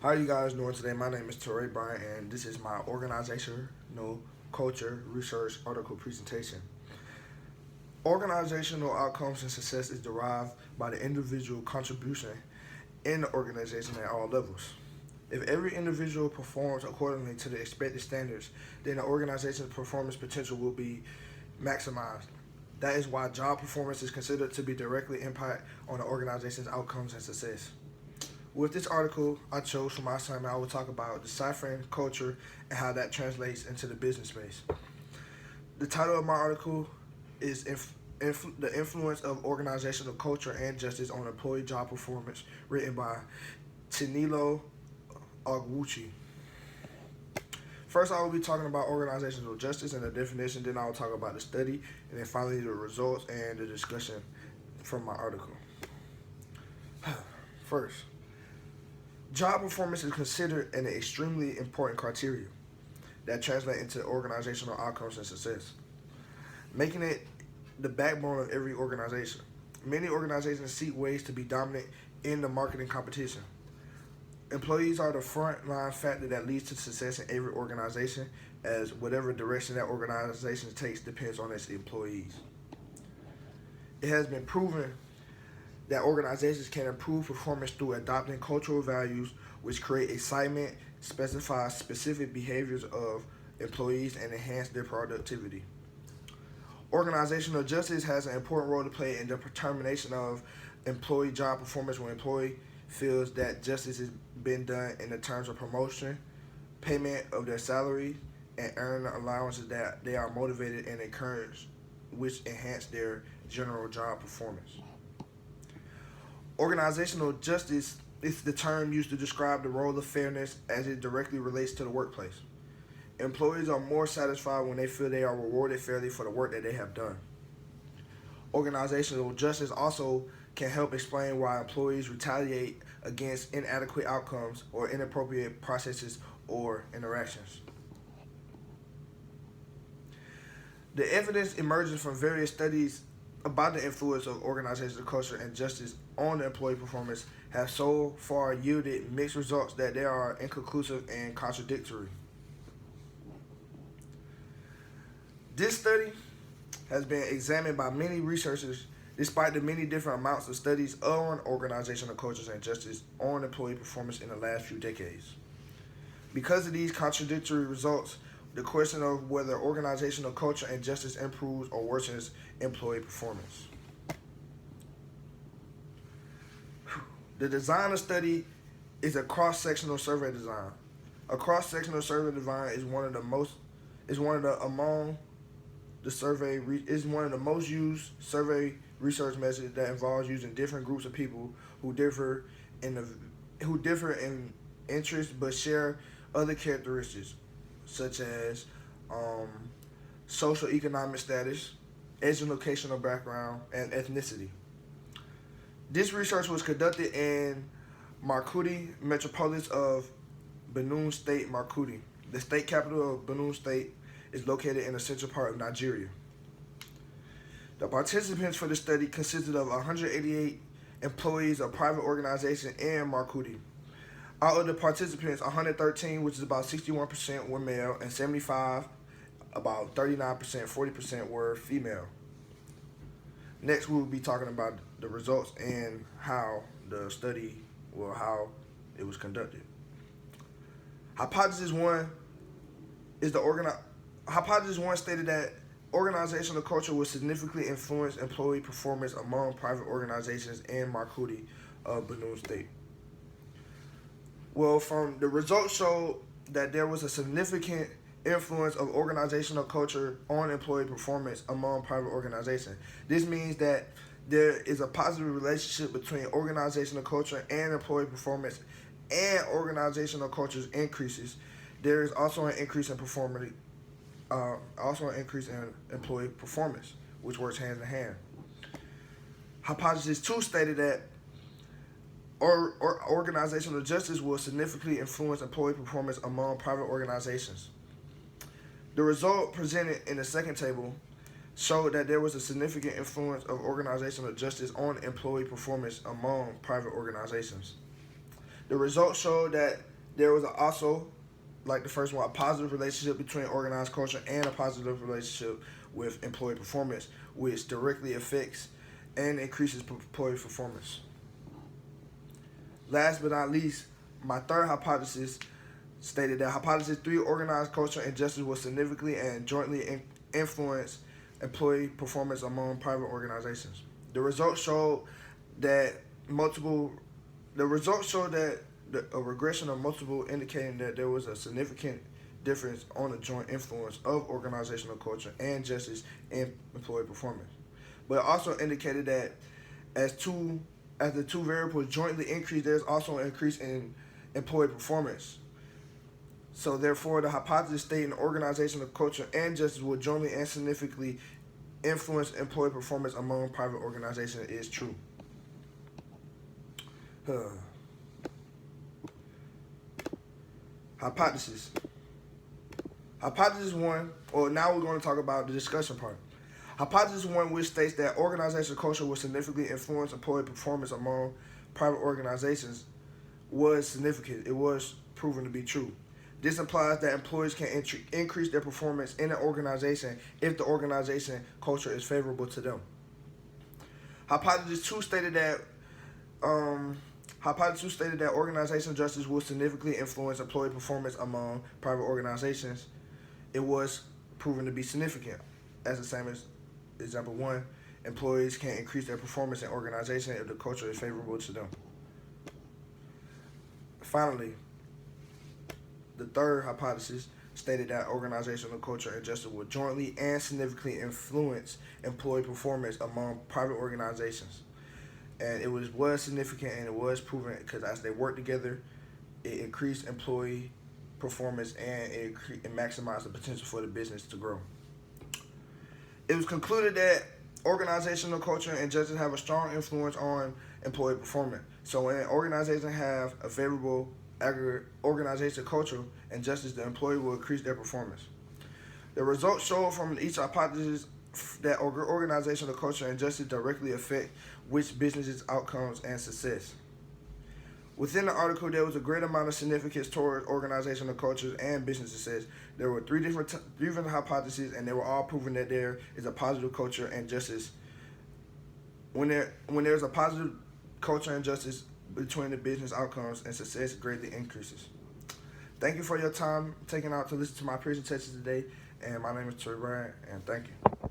How are you guys doing today? My name is Torrey Bryant, and this is my organizational culture research article presentation. Organizational outcomes and success is derived by the individual contribution in the organization at all levels. If every individual performs accordingly to the expected standards, then the organization's performance potential will be maximized. That is why job performance is considered to be directly impact on the organization's outcomes and success. With this article I chose for my assignment, I will talk about deciphering culture and how that translates into the business space. The title of my article is The Influence of Organizational Culture and Justice on Employee Job Performance, written by Tinilo Ogwuchi. First, I will be talking about organizational justice and the definition, then I will talk about the study, and then finally the results and the discussion from my article. First, job performance is considered an extremely important criteria that translate into organizational outcomes and success, making it the backbone of every organization. Many organizations seek ways to be dominant in the marketing competition. Employees are the front line factor that leads to success in every organization, as whatever direction that organization takes depends on its employees. It has been proven that organizations can improve performance through adopting cultural values which create excitement, specify specific behaviors of employees, and enhance their productivity. Organizational justice has an important role to play in the determination of employee job performance when employee feels that justice has been done in the terms of promotion, payment of their salary, and earned allowances that they are motivated and encouraged, which enhance their general job performance. Organizational justice is the term used to describe the role of fairness as it directly relates to the workplace. Employees are more satisfied when they feel they are rewarded fairly for the work that they have done. Organizational justice also can help explain why employees retaliate against inadequate outcomes or inappropriate processes or interactions. The evidence emerging from various studies about the influence of organizational culture and justice on employee performance have so far yielded mixed results that they are inconclusive and contradictory. This study has been examined by many researchers despite the many different amounts of studies on organizational cultures and justice on employee performance in the last few decades. Because of these contradictory results, the question of whether organizational culture and justice improves or worsens employee performance. The design of study is a cross-sectional survey design. A cross-sectional survey design is one of the most used survey research methods that involves using different groups of people who differ in interests but share other characteristics such as social economic status, educational background, and ethnicity. This research was conducted in Makurdi metropolis of Benue State, Makurdi. The state capital of Benue State is located in the central part of Nigeria. The participants for the study consisted of 188 employees of private organizations in Makurdi. Out of the participants, 113, which is about 61%, were male, and 75, about 39%, 40% were female. Next, we will be talking about the results and how the study, how it was conducted. Hypothesis 1 stated that organizational culture will significantly influence employee performance among private organizations in Makurdi of Benue State. Well, from the results showed that there was a significant influence of organizational culture on employee performance among private organizations. This means that there is a positive relationship between organizational culture and employee performance, and organizational culture's increases. There is also an increase in employee performance, which works hand in hand. Hypothesis 2 stated that organizational justice will significantly influence employee performance among private organizations. The result presented in the second table showed that there was a significant influence of organizational justice on employee performance among private organizations. The results showed that There was also, like the first one, a positive relationship between organized culture and a positive relationship with employee performance, which directly affects and increases employee performance. Last but not least, my third hypothesis stated that hypothesis 3, organized culture and justice will significantly and jointly influence employee performance among private organizations. The results showed that multiple the results showed that a regression of multiple indicating that there was a significant difference on the joint influence of organizational culture and justice in employee performance. But it also indicated that as the two variables jointly increase, there's also an increase in employee performance. So therefore, the hypothesis stating organizational culture and justice will jointly and significantly influence employee performance among private organizations is true. Hypothesis. Hypothesis 1, or now we're going to talk about the discussion part. Hypothesis 1, which states that organizational culture will significantly influence employee performance among private organizations, was significant. It was proven to be true. This implies that employees can increase their performance in an organization if the organization culture is favorable to them. Hypothesis 2 stated that organizational justice will significantly influence employee performance among private organizations. It was proven to be significant, as the same as example 1. Employees can increase their performance in organization if the culture is favorable to them. Finally, the third hypothesis stated that organizational culture and justice will jointly and significantly influence employee performance among private organizations. And it was significant, and it was proven because as they work together, it increased employee performance and it maximized the potential for the business to grow. It was concluded that organizational culture and justice have a strong influence on employee performance. So when an organization have a favorable organizational culture and justice, the employee will increase their performance. The results show from each hypothesis that organizational culture and justice directly affect which businesses' outcomes and success. Within the article, there was a great amount of significance towards organizational cultures and business success. There were three different hypotheses, and they were all proving that there is a positive culture and justice. When there's a positive culture and justice between the business outcomes and success, greatly increases. Thank you for your time taken out to listen to my presentation today, and my name is Troy Bryant, and thank you.